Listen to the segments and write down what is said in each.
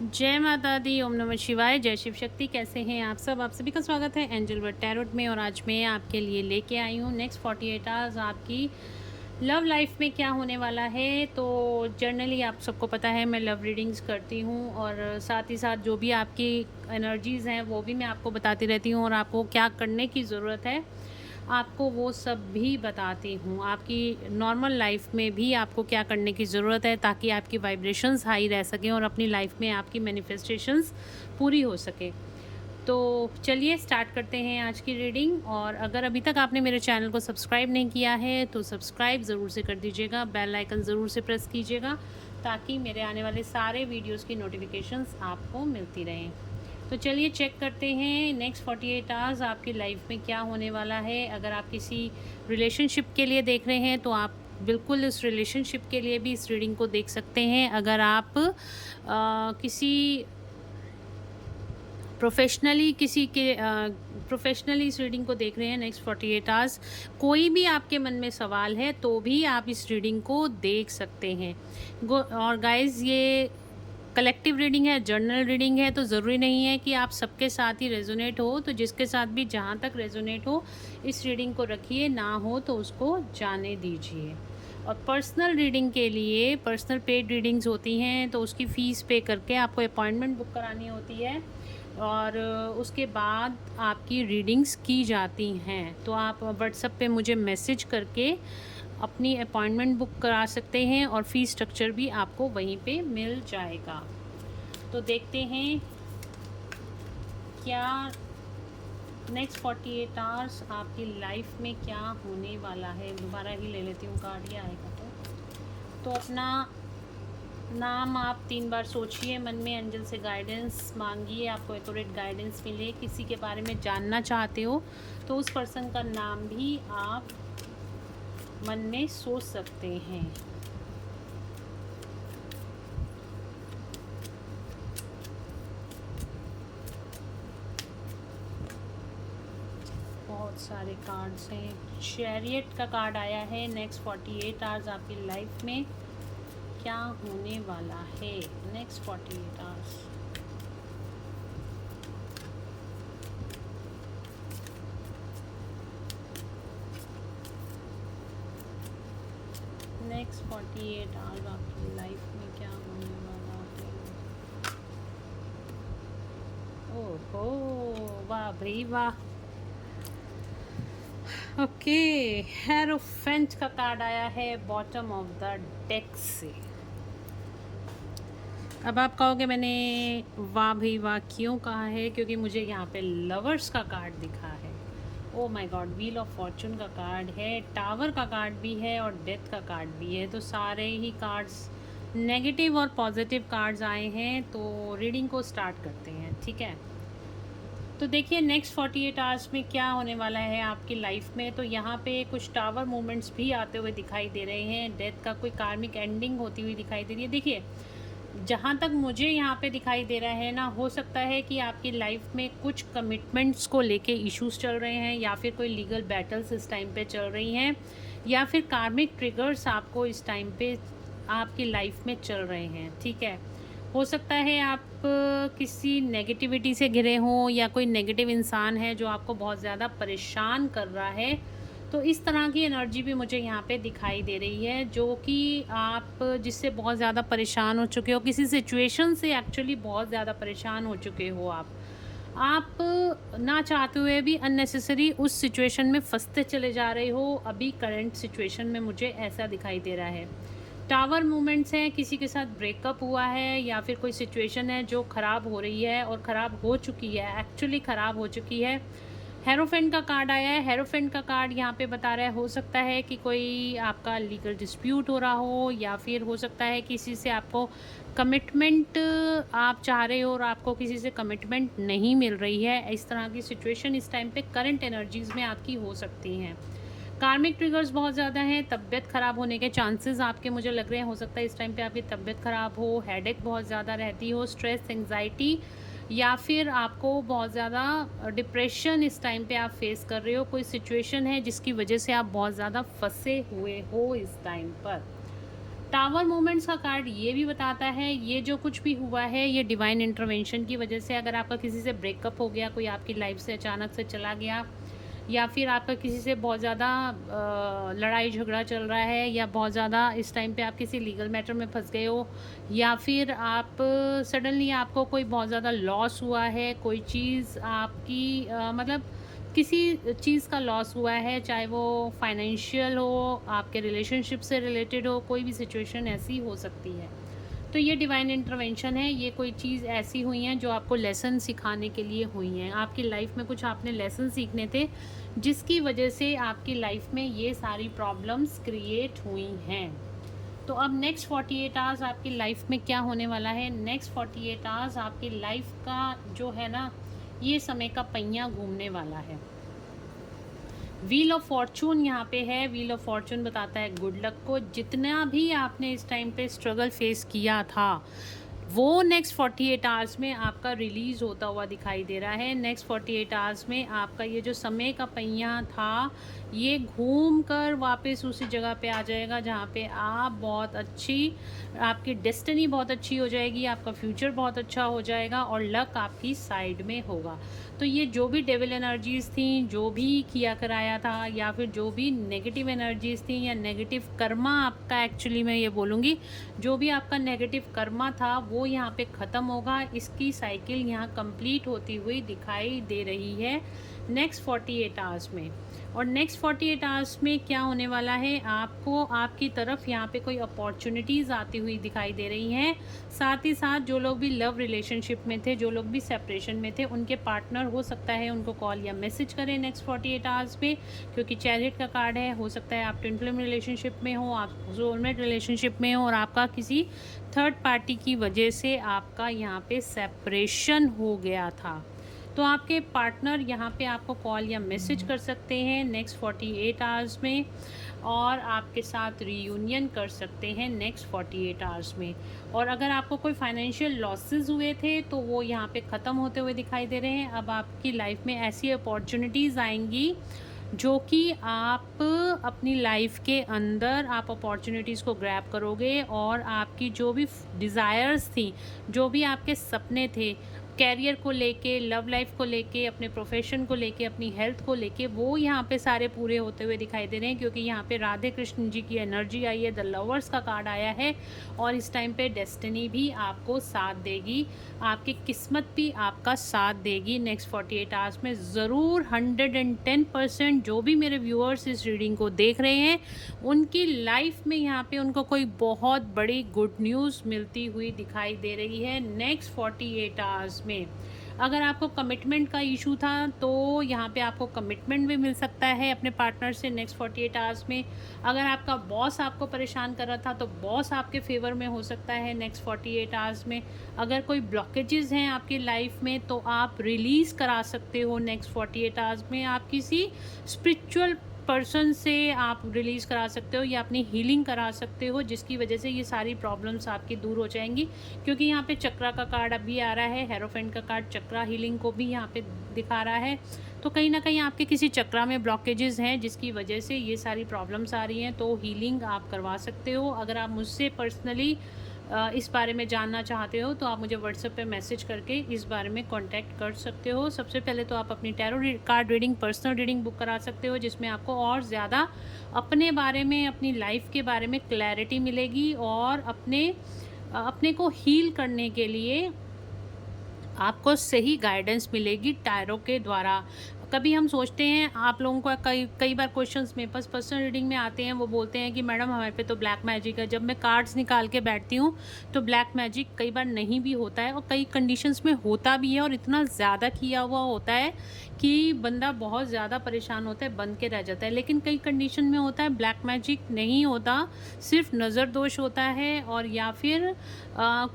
जय माता दी, ओम नमः शिवाय, जय शिव शक्ति। कैसे हैं आप सब? आप सभी का स्वागत है एंजल वर्ड टैरोट में। और आज मैं आपके लिए लेके आई हूँ नेक्स्ट 48 आवर्स आपकी लव लाइफ में क्या होने वाला है। तो जनरली आप सबको पता है मैं लव रीडिंग्स करती हूँ, और साथ ही साथ जो भी आपकी एनर्जीज़ हैं वो भी मैं आपको बताती रहती हूँ, और आपको क्या करने की ज़रूरत है आपको वो सब भी बताती हूँ। आपकी नॉर्मल लाइफ में भी आपको क्या करने की ज़रूरत है ताकि आपकी वाइब्रेशंस हाई रह सकें और अपनी लाइफ में आपकी मैनिफेस्टेशंस पूरी हो सके। तो चलिए स्टार्ट करते हैं आज की रीडिंग। और अगर अभी तक आपने मेरे चैनल को सब्सक्राइब नहीं किया है तो सब्सक्राइब ज़रूर से कर दीजिएगा, बेल आइकन ज़रूर से प्रेस कीजिएगा ताकि मेरे आने वाले सारे वीडियोस की नोटिफिकेशंस आपको मिलती रहें। तो चलिए चेक करते हैं नेक्स्ट 48 आवर्स आपकी लाइफ में क्या होने वाला है। अगर आप किसी रिलेशनशिप के लिए देख रहे हैं तो आप बिल्कुल इस रिलेशनशिप के लिए भी इस रीडिंग को देख सकते हैं। अगर आप किसी प्रोफेशनली इस रीडिंग को देख रहे हैं नेक्स्ट 48 आवर्स, कोई भी आपके मन में सवाल है तो भी आप इस रीडिंग को देख सकते हैं। और गाइस, ये कलेक्टिव रीडिंग है, जर्नल रीडिंग है, तो ज़रूरी नहीं है कि आप सबके साथ ही रेजोनेट हो। तो जिसके साथ भी जहाँ तक रेजोनेट हो इस रीडिंग को रखिए, ना हो तो उसको जाने दीजिए। और पर्सनल रीडिंग के लिए पर्सनल पेड रीडिंग्स होती हैं, तो उसकी फ़ीस पे करके आपको अपॉइंटमेंट बुक करानी होती है, और उसके बाद आपकी रीडिंग्स की जाती हैं। तो आप व्हाट्सएप पे मुझे मैसेज करके अपनी अपॉइंटमेंट बुक करा सकते हैं, और फ़ीस स्ट्रक्चर भी आपको वहीं पे मिल जाएगा। तो देखते हैं क्या नेक्स्ट 48 आवर्स आपकी लाइफ में क्या होने वाला है। दोबारा ही ले लेती हूँ, कार्ड ही आएगा। तो अपना नाम आप 3 बार सोचिए, मन में एंजल से गाइडेंस मांगिए, आपको एक्यूरेट गाइडेंस मिले। किसी के बारे में जानना चाहते हो तो उस पर्सन का नाम भी आप मन में सोच सकते हैं। बहुत सारे कार्ड्स हैं। चैरियट का कार्ड आया है। नेक्स्ट 48 आवर्स आपकी लाइफ में क्या होने वाला है। नेक्स्ट 48 आवर्स नेक्स्ट 48 आवर्स आपकी लाइफ में क्या होने वाला है। ओहो, वाह भाई वाह। ओके, हेरोफेंट का कार्ड आया है बॉटम ऑफ द डेक से। अब आप कहोगे मैंने वाह भाई वाह क्यों कहा है, क्योंकि मुझे यहाँ पे लवर्स का कार्ड दिखा है। Oh my God, wheel of Fortune का कार्ड है, टावर का कार्ड भी है, और डेथ का कार्ड भी है। तो सारे ही कार्ड्स नेगेटिव और पॉजिटिव कार्ड्स आए हैं। तो रीडिंग को स्टार्ट करते हैं, ठीक है। तो देखिए नेक्स्ट 48 आवर्स में क्या होने वाला है आपकी लाइफ में। तो यहाँ पे कुछ टावर मूवमेंट्स भी आते हुए दिखाई दे रहे हैं। डेथ का कोई कार्मिक एंडिंग होती हुई दिखाई दे रही है। देखिए, जहाँ तक मुझे यहाँ पे दिखाई दे रहा है ना, हो सकता है कि आपकी लाइफ में कुछ कमिटमेंट्स को लेके इश्यूज चल रहे हैं, या फिर कोई लीगल बैटल्स इस टाइम पे चल रही हैं, या फिर कार्मिक ट्रिगर्स आपको इस टाइम पे आपकी लाइफ में चल रहे हैं, ठीक है। हो सकता है आप किसी नेगेटिविटी से घिरे हों, या कोई नेगेटिव इंसान है जो आपको बहुत ज़्यादा परेशान कर रहा है। तो इस तरह की एनर्जी भी मुझे यहाँ पे दिखाई दे रही है, जो कि आप जिससे बहुत ज़्यादा परेशान हो चुके हो, किसी सिचुएशन से एक्चुअली बहुत ज़्यादा परेशान हो चुके हो। आप ना चाहते हुए भी अननेसेसरी उस सिचुएशन में फंसते चले जा रहे हो। अभी करंट सिचुएशन में मुझे ऐसा दिखाई दे रहा है। टावर मूवमेंट्स हैं, किसी के साथ ब्रेकअप हुआ है, या फिर कोई सिचुएशन है जो ख़राब हो रही है और ख़राब हो चुकी है, एक्चुअली ख़राब हो चुकी है। हेरोफेंट का कार्ड आया है। हेरोफेंट का कार्ड यहाँ पे बता रहा है, हो सकता है कि कोई आपका लीगल डिस्प्यूट हो रहा हो, या फिर हो सकता है किसी से आपको कमिटमेंट आप चाह रहे हो और आपको किसी से कमिटमेंट नहीं मिल रही है। इस तरह की सिचुएशन इस टाइम पे करंट एनर्जीज़ में आपकी हो सकती हैं। कार्मिक ट्रिगर्स बहुत ज़्यादा हैं। तबीयत ख़राब होने के चांसेस आपके मुझे लग रहे हैं। हो सकता है इस टाइम पे आपकी तबीयत ख़राब हो, हेडेक बहुत ज़्यादा रहती हो, स्ट्रेस, एंग्जाइटी, या फिर आपको बहुत ज़्यादा डिप्रेशन इस टाइम पे आप फेस कर रहे हो। कोई सिचुएशन है जिसकी वजह से आप बहुत ज़्यादा फंसे हुए हो इस टाइम पर। टावर मोमेंट्स का कार्ड ये भी बताता है ये जो कुछ भी हुआ है ये डिवाइन इंटरवेंशन की वजह से। अगर आपका किसी से ब्रेकअप हो गया, कोई आपकी लाइफ से अचानक से चला गया, या फिर आपका किसी से बहुत ज़्यादा लड़ाई झगड़ा चल रहा है, या बहुत ज़्यादा इस टाइम पे आप किसी लीगल मैटर में फंस गए हो, या फिर आप सडनली आपको कोई बहुत ज़्यादा लॉस हुआ है, कोई चीज़ आपकी मतलब किसी चीज़ का लॉस हुआ है, चाहे वो फाइनेंशियल हो, आपके रिलेशनशिप से रिलेटेड हो, कोई भी सिचुएशन ऐसी हो सकती है। तो ये डिवाइन इंटरवेंशन है। ये कोई चीज़ ऐसी हुई हैं जो आपको लेसन सिखाने के लिए हुई हैं। आपकी लाइफ में कुछ आपने लेसन सीखने थे जिसकी वजह से आपकी लाइफ में ये सारी प्रॉब्लम्स क्रिएट हुई हैं। तो अब नेक्स्ट 48 आवर्स आपकी लाइफ में क्या होने वाला है? नेक्स्ट 48 आवर्स आपकी लाइफ का जो है ना, ये समय का पहिया घूमने वाला है। व्हील ऑफ फॉर्चून यहाँ पे है। व्हील ऑफ फॉर्चून बताता है गुड लक को। जितना भी आपने इस टाइम पे स्ट्रगल फेस किया था वो नेक्स्ट 48 आवर्स में आपका रिलीज़ होता हुआ दिखाई दे रहा है। नेक्स्ट 48 आवर्स में आपका ये जो समय का पहिया था ये घूम कर वापस उसी जगह पे आ जाएगा जहाँ पे आप बहुत अच्छी, आपकी डेस्टिनी बहुत अच्छी हो जाएगी, आपका फ्यूचर बहुत अच्छा हो जाएगा और लक आपकी साइड में होगा। तो ये जो भी डेविल एनर्जीज़ थी, जो भी किया कराया था, या फिर जो भी नेगेटिव एनर्जीज़ थी या नेगेटिव कर्मा आपका, एक्चुअली मैं ये बोलूँगी जो भी आपका नेगेटिव कर्मा था वो यहाँ पे ख़त्म होगा। इसकी साइकिल यहाँ कंप्लीट होती हुई दिखाई दे रही है नेक्स्ट 48 आवर्स में। और नेक्स्ट 48 आवर्स में क्या होने वाला है, आपको आपकी तरफ यहाँ पे कोई अपॉर्चुनिटीज़ आती हुई दिखाई दे रही हैं। साथ ही साथ जो लोग भी लव रिलेशनशिप में थे, जो लोग भी सेपरेशन में थे, उनके पार्टनर हो सकता है उनको कॉल या मैसेज करें नेक्स्ट 48 आवर्स में, क्योंकि चैरियट का कार्ड है। हो सकता है आप ट्विन फ्लेम रिलेशनशिप में हो, आप सोलमेट रिलेशनशिप में हो और आपका किसी थर्ड पार्टी की वजह से आपका यहाँ पे सेपरेशन हो गया था। तो आपके पार्टनर यहाँ पे आपको कॉल या मैसेज कर सकते हैं नेक्स्ट 48 आवर्स में, और आपके साथ रीयूनियन कर सकते हैं नेक्स्ट 48 आवर्स में। और अगर आपको कोई फाइनेंशियल लॉसेस हुए थे तो वो यहाँ पे ख़त्म होते हुए दिखाई दे रहे हैं। अब आपकी लाइफ में ऐसी अपॉर्चुनिटीज़ आएंगी जो कि आप अपनी लाइफ के अंदर आप अपॉर्चुनिटीज़ को ग्रैब करोगे, और आपकी जो भी डिज़ायर्स थी, जो भी आपके सपने थे कैरियर को लेके, लव लाइफ को लेके, अपने प्रोफेशन को लेके, अपनी हेल्थ को लेके, वो यहाँ पे सारे पूरे होते हुए दिखाई दे रहे हैं। क्योंकि यहाँ पे राधे कृष्ण जी की एनर्जी आई है, द लवर्स का कार्ड आया है, और इस टाइम पे डेस्टिनी भी आपको साथ देगी, आपकी किस्मत भी आपका साथ देगी नेक्स्ट 48 आवर्स में। ज़रूर 110% जो भी मेरे व्यूअर्स इस रीडिंग को देख रहे हैं उनकी लाइफ में यहाँ पे उनको कोई बहुत बड़ी गुड न्यूज़ मिलती हुई दिखाई दे रही है नेक्स्ट 48 आवर्स में। अगर आपको कमिटमेंट का इशू था तो यहाँ पे आपको कमिटमेंट भी मिल सकता है अपने पार्टनर से नेक्स्ट 48 आवर्स में। अगर आपका बॉस आपको परेशान कर रहा था तो बॉस आपके फेवर में हो सकता है नेक्स्ट 48 आवर्स में। अगर कोई ब्लॉकेजेस हैं आपकी लाइफ में तो आप रिलीज़ करा सकते हो नेक्स्ट 48 आवर्स में। आप किसी स्पिरिचुअल पर्सन से आप रिलीज़ करा सकते हो या अपनी हीलिंग करा सकते हो, जिसकी वजह से ये सारी प्रॉब्लम्स आपकी दूर हो जाएंगी। क्योंकि यहाँ पे चक्रा का कार्ड अभी आ रहा है, हेरोफेंट का कार्ड चक्रा हीलिंग को भी यहाँ पे दिखा रहा है। तो कहीं ना कहीं आपके किसी चक्रा में ब्लॉकेजेस हैं जिसकी वजह से ये सारी प्रॉब्लम्स आ रही हैं, तो हीलिंग आप करवा सकते हो। अगर आप मुझसे पर्सनली इस बारे में जानना चाहते हो तो आप मुझे व्हाट्सएप पे मैसेज करके इस बारे में कांटेक्ट कर सकते हो। सबसे पहले तो आप अपनी tarot card reading, personal reading book करा सकते हो, जिसमें आपको और ज़्यादा अपने बारे में, अपनी लाइफ के बारे में क्लैरिटी मिलेगी, और अपने को हील करने के लिए आपको सही गाइडेंस मिलेगी टैरो के द्वारा। कभी हम सोचते हैं, आप लोगों को कई बार क्वेश्चंस में पास पर्सनल रीडिंग में आते हैं, वो बोलते हैं कि मैडम हमारे पे तो ब्लैक मैजिक है। जब मैं कार्ड्स निकाल के बैठती हूँ तो ब्लैक मैजिक कई बार नहीं भी होता है, और कई कंडीशंस में होता भी है, और इतना ज़्यादा किया हुआ होता है कि बंदा बहुत ज़्यादा परेशान होता है, बन के रह जाता है। लेकिन कई कंडीशन में होता है ब्लैक मैजिक नहीं होता, सिर्फ नज़र दोष होता है, और या फिर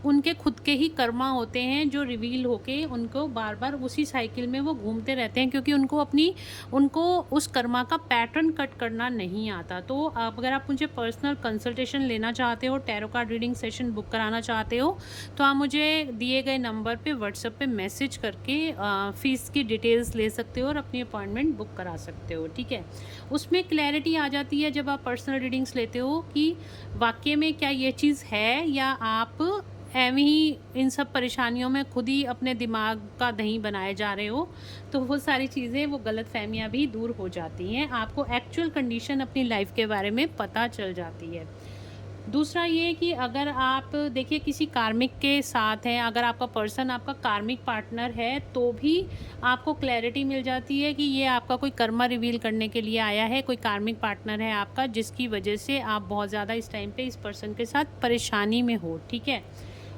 उनके खुद के ही कर्मा होते हैं जो रिवील होके उनको बार बार उसी साइकिल में वो घूमते रहते हैं, क्योंकि उनको उस कर्मा का पैटर्न कट करना नहीं आता। तो अगर आप मुझे पर्सनल कंसल्टेशन लेना चाहते हो, tarot card reading session book कराना चाहते हो, तो आप मुझे दिए गए नंबर पे व्हाट्सएप पे मैसेज करके फ़ीस की डिटेल्स ले सकते हो और अपनी अपॉइंटमेंट बुक करा सकते हो, ठीक है। उसमें क्लैरिटी आ जाती है जब आप पर्सनल रीडिंग्स लेते हो कि वाकई में क्या ये चीज़ है, या आप एवं ही इन सब परेशानियों में खुद ही अपने दिमाग का दही बनाए जा रहे हो। तो वो सारी चीज़ें, वो गलतफहमियां भी दूर हो जाती हैं, आपको एक्चुअल कंडीशन अपनी लाइफ के बारे में पता चल जाती है। दूसरा ये कि अगर आप देखिए किसी कार्मिक के साथ हैं, अगर आपका पर्सन आपका कार्मिक पार्टनर है, तो भी आपको क्लैरिटी मिल जाती है कि ये आपका कोई कर्मा रिवील करने के लिए आया है, कोई कार्मिक पार्टनर है आपका, जिसकी वजह से आप बहुत ज़्यादा इस टाइम पे इस पर्सन के साथ परेशानी में हो, ठीक है।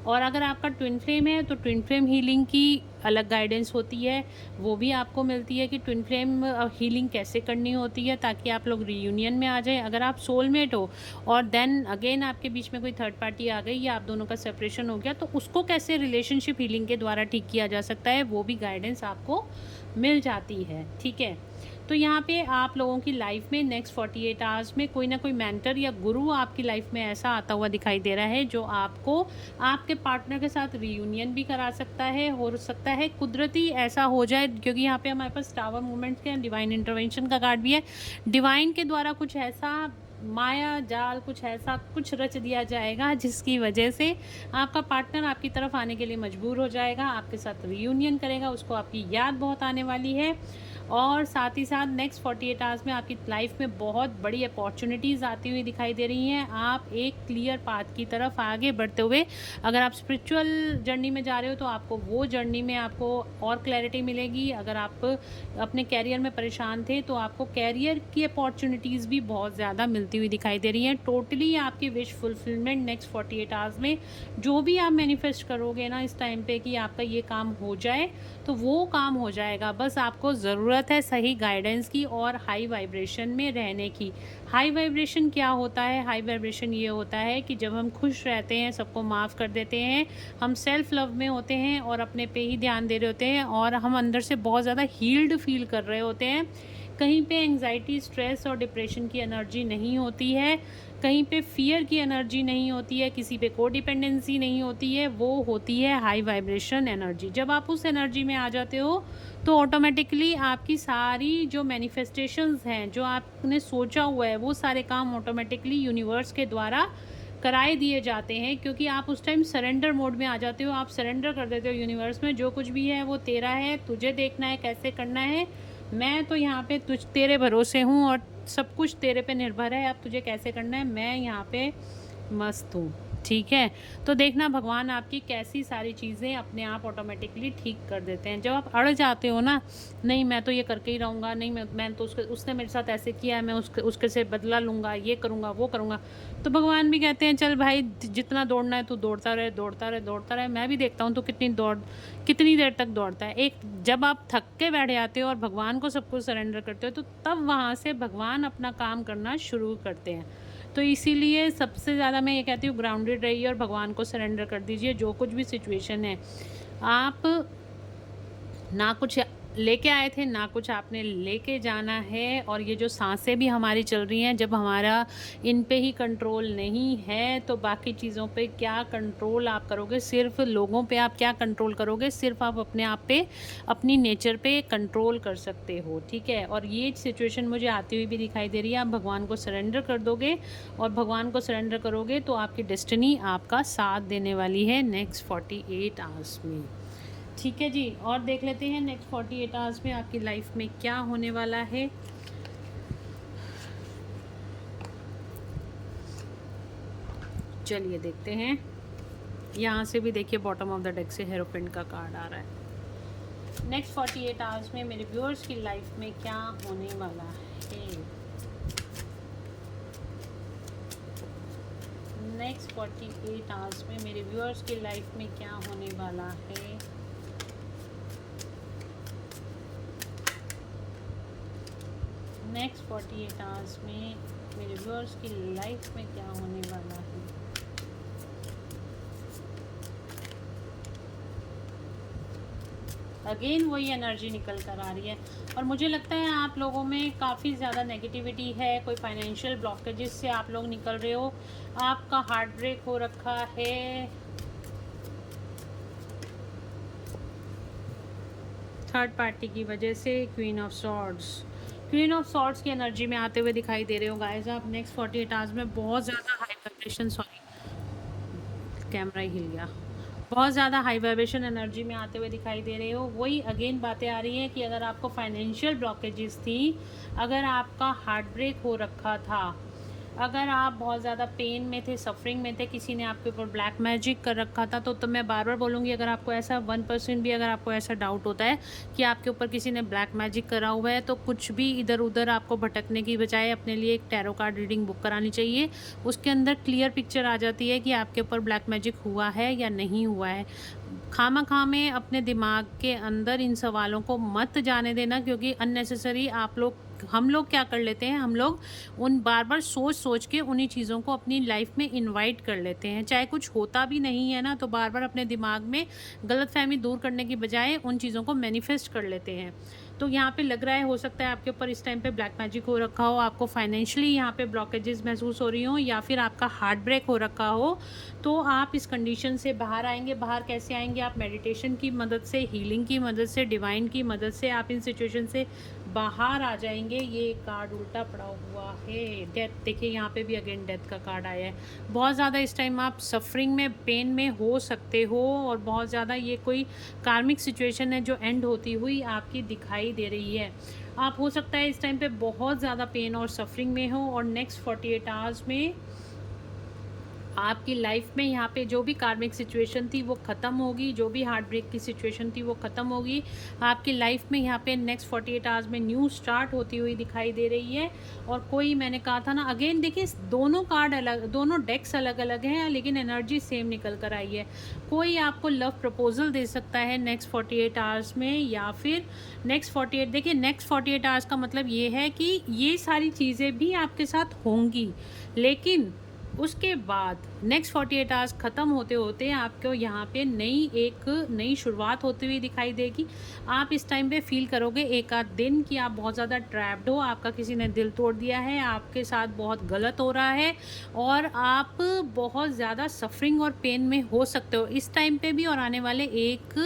और अगर आपका ट्विन फ्लेम है तो ट्विन फ्लेम हीलिंग की अलग गाइडेंस होती है, वो भी आपको मिलती है कि ट्विन फ्लेम हीलिंग कैसे करनी होती है ताकि आप लोग रीयूनियन में आ जाए। अगर आप सोलमेट हो और देन अगेन आपके बीच में कोई थर्ड पार्टी आ गई या आप दोनों का सेपरेशन हो गया, तो उसको कैसे रिलेशनशिप हीलिंग के द्वारा ठीक किया जा सकता है, वो भी गाइडेंस आपको मिल जाती है, ठीक है। तो यहाँ पे आप लोगों की लाइफ में नेक्स्ट 48 आवर्स में कोई ना कोई मेंटर या गुरु आपकी लाइफ में ऐसा आता हुआ दिखाई दे रहा है जो आपको आपके पार्टनर के साथ रीयूनियन भी करा सकता है। हो सकता है कुदरती ऐसा हो जाए, क्योंकि यहाँ पे हमारे पास टावर मूवमेंट्स के डिवाइन इंटरवेंशन का कार्ड भी है। डिवाइन के द्वारा कुछ ऐसा माया जाल, कुछ ऐसा कुछ रच दिया जाएगा जिसकी वजह से आपका पार्टनर आपकी तरफ आने के लिए मजबूर हो जाएगा, आपके साथ रीयूनियन करेगा, उसको आपकी याद बहुत आने वाली है। और साथ ही साथ नेक्स्ट 48 आवर्स में आपकी लाइफ में बहुत बड़ी अपॉर्चुनिटीज़ आती हुई दिखाई दे रही हैं। आप एक क्लियर पाथ की तरफ आगे बढ़ते हुए, अगर आप स्पिरिचुअल जर्नी में जा रहे हो तो आपको वो जर्नी में आपको और क्लैरिटी मिलेगी। अगर आप अपने कैरियर में परेशान थे तो आपको कैरियर की अपॉर्चुनिटीज़ भी बहुत ज़्यादा मिलती हुई दिखाई दे रही हैं। टोटली आपकी विश फुलफिलमेंट नेक्स्ट 48 आवर्स में जो भी आप मैनिफेस्ट करोगे ना इस टाइम पे कि आपका ये काम हो जाए, तो वो काम हो जाएगा। बस आपको ज़रूरत है सही गाइडेंस की और हाई वाइब्रेशन में रहने की। हाई वाइब्रेशन क्या होता है? हाई वाइब्रेशन ये होता है कि जब हम खुश रहते हैं, सबको माफ़ कर देते हैं, हम सेल्फ लव में होते हैं और अपने पे ही ध्यान दे रहे होते हैं और हम अंदर से बहुत ज़्यादा हील्ड फील कर रहे होते हैं। कहीं पे एंग्जाइटी, स्ट्रेस और डिप्रेशन की एनर्जी नहीं होती है, कहीं पे फियर की एनर्जी नहीं होती है, किसी पे कोडिपेंडेंसी नहीं होती है, वो होती है हाई वाइब्रेशन एनर्जी। जब आप उस एनर्जी में आ जाते हो तो ऑटोमेटिकली आपकी सारी जो मैनिफेस्टेशंस हैं, जो आपने सोचा हुआ है, वो सारे काम ऑटोमेटिकली यूनिवर्स के द्वारा कराए दिए जाते हैं, क्योंकि आप उस टाइम सरेंडर मोड में आ जाते हो। आप सरेंडर कर देते हो यूनिवर्स में, जो कुछ भी है वो तेरा है, तुझे देखना है कैसे करना है, मैं तो यहाँ पे तेरे भरोसे हूँ और सब कुछ तेरे पे निर्भर है, अब तुझे कैसे करना है, मैं यहाँ पे मस्त हूँ, ठीक है। तो देखना भगवान आपकी कैसी सारी चीज़ें अपने आप ऑटोमेटिकली ठीक कर देते हैं। जब आप अड़ जाते हो ना, नहीं मैं तो ये करके ही रहूँगा, नहीं मैं तो उसने मेरे साथ ऐसे किया है, मैं उसके से बदला लूँगा, ये करूँगा वो करूँगा, तो भगवान भी कहते हैं चल भाई जितना दौड़ना है तू दौड़ता रहे, दौड़ता रहे, दौड़ता रहे। मैं भी देखता हूँ तो कितनी देर तक दौड़ता है। एक जब आप थक के बैठ जाते हो और भगवान को सब कुछ सरेंडर करते हो, तो तब वहाँ से भगवान अपना काम करना शुरू करते हैं। तो इसीलिए सबसे ज़्यादा मैं ये कहती हूँ ग्राउंडेड रहिए और भगवान को सरेंडर कर दीजिए। जो कुछ भी सिचुएशन है, आप ना कुछ लेके आए थे, ना कुछ आपने लेके जाना है। और ये जो सांसें भी हमारी चल रही हैं, जब हमारा इन पे ही कंट्रोल नहीं है तो बाकी चीज़ों पे क्या कंट्रोल आप करोगे? सिर्फ लोगों पे आप क्या कंट्रोल करोगे? सिर्फ आप अपने आप पे, अपनी नेचर पे कंट्रोल कर सकते हो, ठीक है। और ये सिचुएशन मुझे आती हुई भी दिखाई दे रही है। आप भगवान को सरेंडर कर दोगे और भगवान को सरेंडर करोगे तो आपकी डेस्टिनी आपका साथ देने वाली है नेक्स्ट 48 आवर्स में, ठीक है जी। और देख लेते हैं नेक्स्ट 48 आवर्स में आपकी लाइफ में क्या होने वाला है। चलिए देखते हैं। यहाँ से भी देखिए बॉटम ऑफ द डेक से हेरोफेंट का कार्ड आ रहा है। नेक्स्ट 48 आवर्स में मेरे व्यूअर्स की लाइफ में क्या होने वाला है। नेक्स्ट 48 आवर्स में मेरे व्यूअर्स की लाइफ में क्या होने वाला है। नेक्स्ट 48 आवर्स में मेरे व्यूअर्स की लाइफ में क्या होने वाला है। अगेन वही एनर्जी निकल कर आ रही है। और मुझे लगता है आप लोगों में काफ़ी ज़्यादा नेगेटिविटी है, कोई फाइनेंशियल ब्लॉकेजेस से आप लोग निकल रहे हो, आपका हार्ट ब्रेक हो रखा है। थर्ड पार्टी की वजह से क्वीन ऑफ सॉर्ड्स की एनर्जी में आते हुए दिखाई दे रहे हो गाइस आप। नेक्स्ट 48 आवर्स में बहुत ज़्यादा हाई वाइब्रेशन, सॉरी कैमरा ही हिल गया, बहुत ज़्यादा हाई वाइब्रेशन एनर्जी में आते हुए दिखाई दे रहे हो। वही अगेन बातें आ रही हैं कि अगर आपको फाइनेंशियल ब्लॉकेजेस थी, अगर आपका हार्ट ब्रेक हो रखा था, अगर आप बहुत ज़्यादा पेन में थे, सफरिंग में थे, किसी ने आपके ऊपर ब्लैक मैजिक कर रखा था, तो मैं बार बार बोलूँगी, अगर आपको ऐसा 1% भी अगर आपको ऐसा डाउट होता है कि आपके ऊपर किसी ने ब्लैक मैजिक करा हुआ है, तो कुछ भी इधर उधर आपको भटकने की बजाय अपने लिए एक टैरो कार्ड रीडिंग बुक करानी चाहिए। उसके अंदर क्लियर पिक्चर आ जाती है कि आपके ऊपर ब्लैक मैजिक हुआ है या नहीं हुआ है। खामा में अपने दिमाग के अंदर इन सवालों को मत जाने देना, क्योंकि अननेसेसरी हम लोग क्या कर लेते हैं, हम लोग उन बार बार सोच के उन्हीं चीज़ों को अपनी लाइफ में इनवाइट कर लेते हैं। चाहे कुछ होता भी नहीं है ना, तो बार बार अपने दिमाग में गलतफहमी दूर करने की बजाय उन चीज़ों को मैनिफेस्ट कर लेते हैं। तो यहाँ पे लग रहा है, हो सकता है आपके ऊपर इस टाइम पे ब्लैक मैजिक हो रखा हो, आपको फाइनेंशियली यहाँ पे ब्लॉकेजेस महसूस हो रही हो, या फिर आपका हार्ट ब्रेक हो रखा हो, तो आप इस कंडीशन से बाहर आएंगे। बाहर कैसे आएंगे? आप मेडिटेशन की मदद से, हीलिंग की मदद से, डिवाइन की मदद से आप इन सिचुएशन से बाहर आ जाएंगे। ये कार्ड उल्टा पड़ा हुआ है, डेथ। देखिए यहाँ पे भी अगेन डेथ का कार्ड आया है। बहुत ज़्यादा इस टाइम आप सफरिंग में, पेन में हो सकते हो, और बहुत ज़्यादा ये कोई कार्मिक सिचुएशन है जो एंड होती हुई आपकी दिखाई दे रही है। आप हो सकता है इस टाइम पे बहुत ज़्यादा पेन और सफरिंग में हो, और नेक्स्ट 48 आवर्स में आपकी लाइफ में यहाँ पे जो भी कार्मिक सिचुएशन थी वो ख़त्म होगी, जो भी हार्ट ब्रेक की सिचुएशन थी वो ख़त्म होगी। आपकी लाइफ में यहाँ पे नेक्स्ट 48 आवर्स में न्यू स्टार्ट होती हुई दिखाई दे रही है। और कोई, मैंने कहा था ना, अगेन देखिए दोनों कार्ड अलग, दोनों डेक्स अलग अलग हैं, लेकिन एनर्जी सेम निकल कर आई है। कोई आपको लव प्रपोजल दे सकता है नेक्स्ट 48 आवर्स में, या फिर नेक्स्ट 48, देखिए नेक्स्ट 48 आवर्स का मतलब ये है कि ये सारी चीज़ें भी आपके साथ होंगी, लेकिन उसके बाद नेक्स्ट 48 आवर्स ख़त्म होते होते आपको यहाँ पे एक नई शुरुआत होती हुई दिखाई देगी। आप इस टाइम पे फील करोगे एक आध दिन कि आप बहुत ज़्यादा ट्रैप्ड हो, आपका किसी ने दिल तोड़ दिया है, आपके साथ बहुत गलत हो रहा है, और आप बहुत ज़्यादा सफरिंग और पेन में हो सकते हो इस टाइम पे भी, और आने वाले 1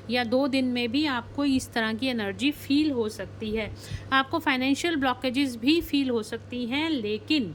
या 2 दिन में भी आपको इस तरह की एनर्जी फील हो सकती है। आपको फाइनेंशियल ब्लॉकेजेस भी फील हो सकती हैं, लेकिन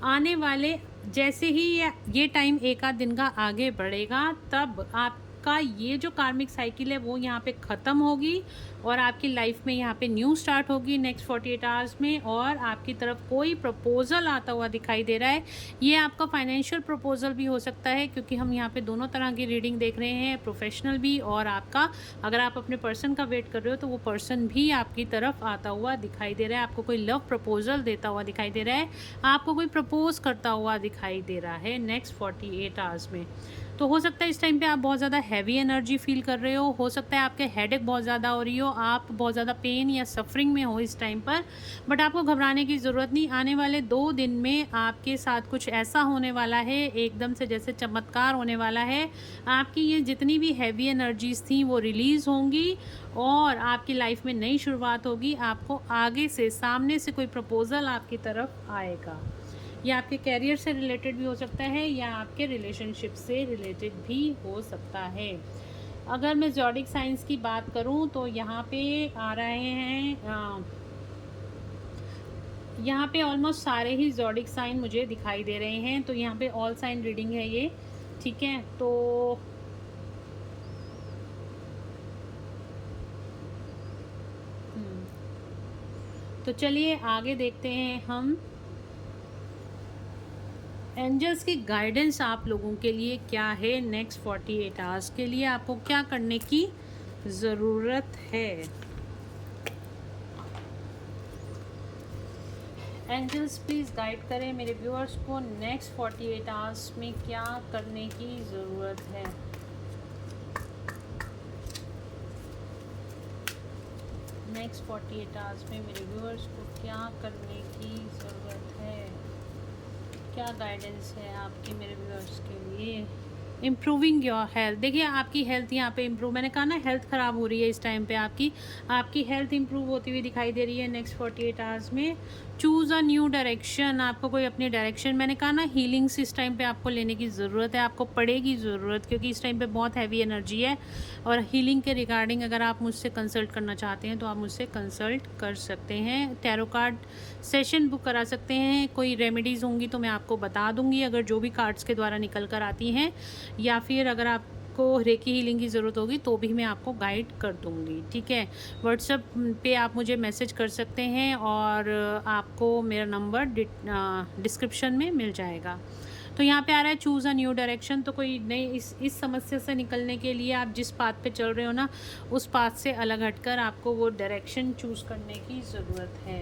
आने वाले जैसे ही ये टाइम एक आध दिन का आगे बढ़ेगा, तब आपका ये जो कार्मिक साइकिल है वो यहाँ पे ख़त्म होगी, और आपकी लाइफ में यहाँ पे न्यू स्टार्ट होगी नेक्स्ट 48 आवर्स में। और आपकी तरफ कोई प्रपोज़ल आता हुआ दिखाई दे रहा है। ये आपका फाइनेंशियल प्रपोज़ल भी हो सकता है, क्योंकि हम यहाँ पे दोनों तरह की रीडिंग देख रहे हैं, प्रोफेशनल भी, और आपका, अगर आप अपने पर्सन का वेट कर रहे हो तो वो पर्सन भी आपकी तरफ आता हुआ दिखाई दे रहा है। आपको कोई लव प्रपोज़ल देता हुआ दिखाई दे रहा है, आपको कोई प्रपोज़ करता हुआ दिखाई दे रहा है नेक्स्ट 48 आवर्स में। तो हो सकता है इस टाइम पे आप बहुत ज़्यादा हैवी एनर्जी फील कर रहे हो सकता है आपके हेडेक बहुत ज़्यादा हो रही हो, आप बहुत ज़्यादा पेन या सफरिंग में हो इस टाइम पर, बट आपको घबराने की ज़रूरत नहीं। आने वाले 2 दिन में आपके साथ कुछ ऐसा होने वाला है, एकदम से जैसे चमत्कार होने वाला है। आपकी ये जितनी भी हैवी एनर्जीज़ थी वो रिलीज़ होंगी, और आपकी लाइफ में नई शुरुआत होगी। आपको आगे से, सामने से कोई प्रपोज़ल आपकी तरफ आएगा। या आपके कैरियर से रिलेटेड भी हो सकता है, या आपके रिलेशनशिप से रिलेटेड भी हो सकता है। अगर मैं ज़ोडिक साइंस की बात करूं तो यहाँ पे आ रहे हैं, यहाँ पे ऑलमोस्ट सारे ही ज़ोडिक साइन मुझे दिखाई दे रहे हैं। तो यहाँ पे ऑल साइन रीडिंग है ये, ठीक है। तो चलिए आगे देखते हैं हम एंजल्स की गाइडेंस आप लोगों के लिए क्या है नेक्स्ट 48 आवर्स के लिए, आपको क्या करने की ज़रूरत है। एंजल्स प्लीज़ गाइड करें मेरे व्यूअर्स को नेक्स्ट 48 आवर्स में क्या करने की ज़रूरत है। नेक्स्ट 48 आवर्स में मेरे व्यूअर्स को क्या करने की ज़रूरत है, क्या गाइडेंस है आपकी मेरे व्यूअर्स के लिए। Improving your health. देखिए आपकी हेल्थ यहाँ पे इम्प्रूव, मैंने कहा ना हेल्थ ख़राब हो रही है इस टाइम पे, आपकी हेल्थ इम्प्रूव होती हुई दिखाई दे रही है नेक्स्ट 48 आवर्स में। चूज़ अ न्यू डायरेक्शन, आपको कोई अपनी डायरेक्शन, मैंने कहा ना हीलिंग्स इस टाइम पे आपको लेने की ज़रूरत है, आपको पड़ेगी ज़रूरत, क्योंकि इस टाइम पे बहुत हैवी एनर्जी है। और हीलिंग के रिगार्डिंग अगर आप मुझसे कंसल्ट करना चाहते हैं तो आप मुझसे कंसल्ट कर सकते हैं, टैरो कार्ड सेशन बुक करा सकते हैं। कोई रेमेडीज़ होंगी तो मैं आपको बता दूंगी अगर जो भी कार्ड्स के द्वारा निकल कर आती हैं, या फिर अगर आपको रेकी हीलिंग की ज़रूरत होगी तो भी मैं आपको गाइड कर दूंगी। ठीक है, व्हाट्सएप पे आप मुझे मैसेज कर सकते हैं और आपको मेरा नंबर डिस्क्रिप्शन में मिल जाएगा। तो यहाँ पे आ रहा है चूज़ अ न्यू डायरेक्शन, तो कोई नई इस समस्या से निकलने के लिए आप जिस पाथ पे चल रहे हो ना, उस पाथ से अलग हटकर आपको वो डायरेक्शन चूज़ करने की ज़रूरत है।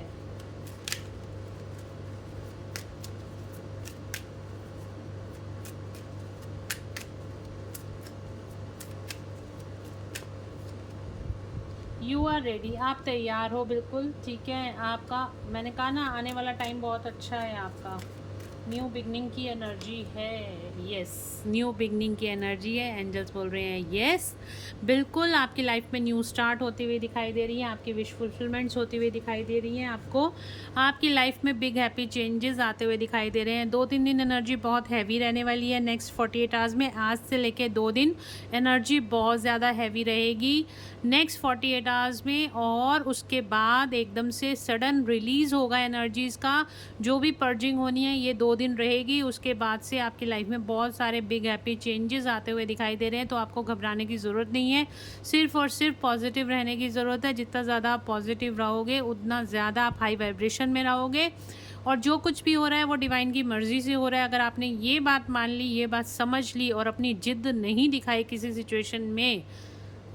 यू आर रेडी, आप तैयार हो बिल्कुल। ठीक है, आपका मैंने कहा ना आने वाला टाइम बहुत अच्छा है आपका। न्यू बिगनिंग की एनर्जी है, यस, न्यू बिगनिंग की एनर्जी है। एंजल्स बोल रहे हैं यस, बिल्कुल आपकी लाइफ में न्यू स्टार्ट होती हुई दिखाई दे रही है, आपकी विश फुलफिलमेंट्स होती हुई दिखाई दे रही हैं आपको, आपकी लाइफ में बिग हैप्पी चेंजेस आते हुए दिखाई दे रहे हैं। 2-3 दिन एनर्जी बहुत हैवी रहने वाली है नेक्स्ट 48 आवर्स में। आज से लेके 2 दिन एनर्जी बहुत ज़्यादा हैवी रहेगी नेक्स्ट 48 आवर्स में, और उसके बाद एकदम से सडन रिलीज़ होगा एनर्जीज़ का। जो भी पर्जिंग होनी है ये 2 दिन रहेगी, उसके बाद से आपकी लाइफ में बहुत सारे बिग हैप्पी चेंजेस आते हुए दिखाई दे रहे हैं। तो आपको घबराने की ज़रूरत नहीं है, सिर्फ और सिर्फ पॉजिटिव रहने की ज़रूरत है। जितना ज़्यादा आप पॉजिटिव रहोगे उतना ज़्यादा आप हाई वाइब्रेशन में रहोगे, और जो कुछ भी हो रहा है वो डिवाइन की मर्ज़ी से हो रहा है। अगर आपने ये बात मान ली, ये बात समझ ली और अपनी जिद नहीं दिखाई किसी सिचुएशन में,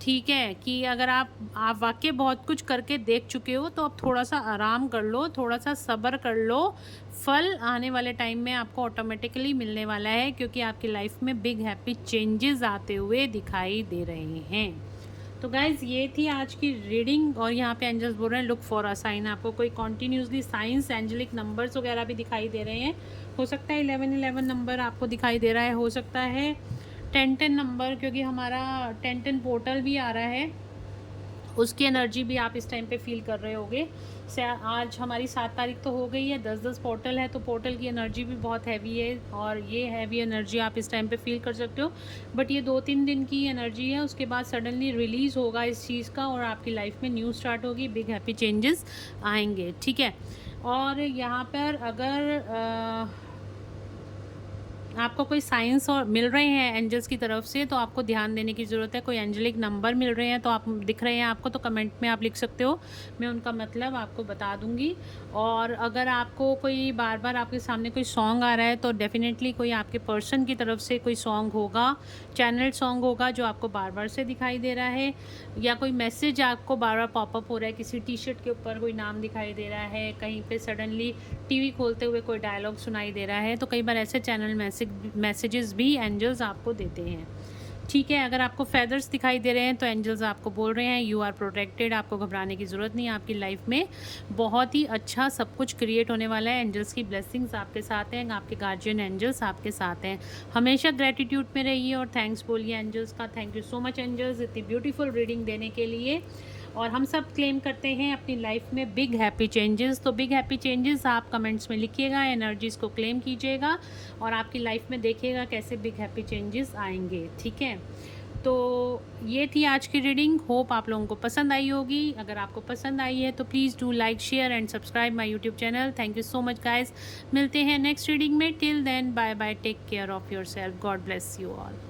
ठीक है, कि अगर आप वाकई बहुत कुछ करके देख चुके हो तो अब थोड़ा सा आराम कर लो, थोड़ा सा सब्र कर लो। फल आने वाले टाइम में आपको ऑटोमेटिकली मिलने वाला है, क्योंकि आपकी लाइफ में बिग हैप्पी चेंजेस आते हुए दिखाई दे रहे हैं। तो गाइज़ ये थी आज की रीडिंग, और यहाँ पे एंजल्स बोल रहे हैं लुक फॉर अ साइन। आपको कोई कॉन्टीन्यूसली साइंस, एंजलिक नंबर्स वगैरह भी दिखाई दे रहे हैं। हो सकता है 1111 नंबर आपको दिखाई दे रहा है, हो सकता है 1010 नंबर, क्योंकि हमारा 1010 पोर्टल भी आ रहा है, उसकी एनर्जी भी आप इस टाइम पे फील कर रहे होगे। आज हमारी 7 तारीख तो हो गई है, 10-10 पोर्टल है, तो पोर्टल की एनर्जी भी बहुत हैवी है, और ये हैवी एनर्जी आप इस टाइम पे फील कर सकते हो। बट ये 2-3 दिन की एनर्जी है, उसके बाद सडनली रिलीज़ होगा इस चीज़ का, और आपकी लाइफ में न्यू स्टार्ट होगी, बिग हैप्पी चेंजेस आएंगे। ठीक है, और यहाँ पर अगर आपको कोई साइंस और मिल रहे हैं एंजल्स की तरफ से, तो आपको ध्यान देने की ज़रूरत है। कोई एंजलिक नंबर मिल रहे हैं तो आप दिख रहे हैं आपको, तो कमेंट में आप लिख सकते हो, मैं उनका मतलब आपको बता दूंगी। और अगर आपको कोई बार बार आपके सामने कोई सॉन्ग आ रहा है तो डेफिनेटली कोई आपके पर्सन की तरफ से कोई सॉन्ग होगा, चैनल सॉन्ग होगा जो आपको बार बार से दिखाई दे रहा है, या कोई मैसेज आपको बार बार पॉपअप हो रहा है, किसी टी शर्ट के ऊपर कोई नाम दिखाई दे रहा है, कहीं पे सडनली टीवी खोलते हुए कोई डायलॉग सुनाई दे रहा है। तो कई बार ऐसे चैनल मैसेजेस भी एंजल्स आपको देते हैं। ठीक है, अगर आपको फेदर्स दिखाई दे रहे हैं तो एंजल्स आपको बोल रहे हैं यू आर प्रोटेक्टेड, आपको घबराने की ज़रूरत नहीं है। आपकी लाइफ में बहुत ही अच्छा सब कुछ क्रिएट होने वाला है। एंजल्स की ब्लेसिंग्स आपके साथ हैं, आपके गार्जियन एंजल्स आपके साथ हैं। हमेशा ग्रेटिट्यूड में रहिए और थैंक्स बोलिए एंजल्स का। Thank you so much angels इतनी ब्यूटीफुल रीडिंग देने के लिए। और हम सब क्लेम करते हैं अपनी लाइफ में बिग हैप्पी चेंजेस। तो बिग हैप्पी चेंजेस आप कमेंट्स में लिखिएगा, एनर्जीज़ को क्लेम कीजिएगा, और आपकी लाइफ में देखिएगा कैसे बिग हैप्पी चेंजेस आएंगे। ठीक है, तो ये थी आज की रीडिंग। होप आप लोगों को पसंद आई होगी। अगर आपको पसंद आई है तो please do like, share and subscribe my YouTube channel. Thank you so much guys. मिलते हैं नेक्स्ट रीडिंग में। Till then bye bye, take care of your self, God bless you all.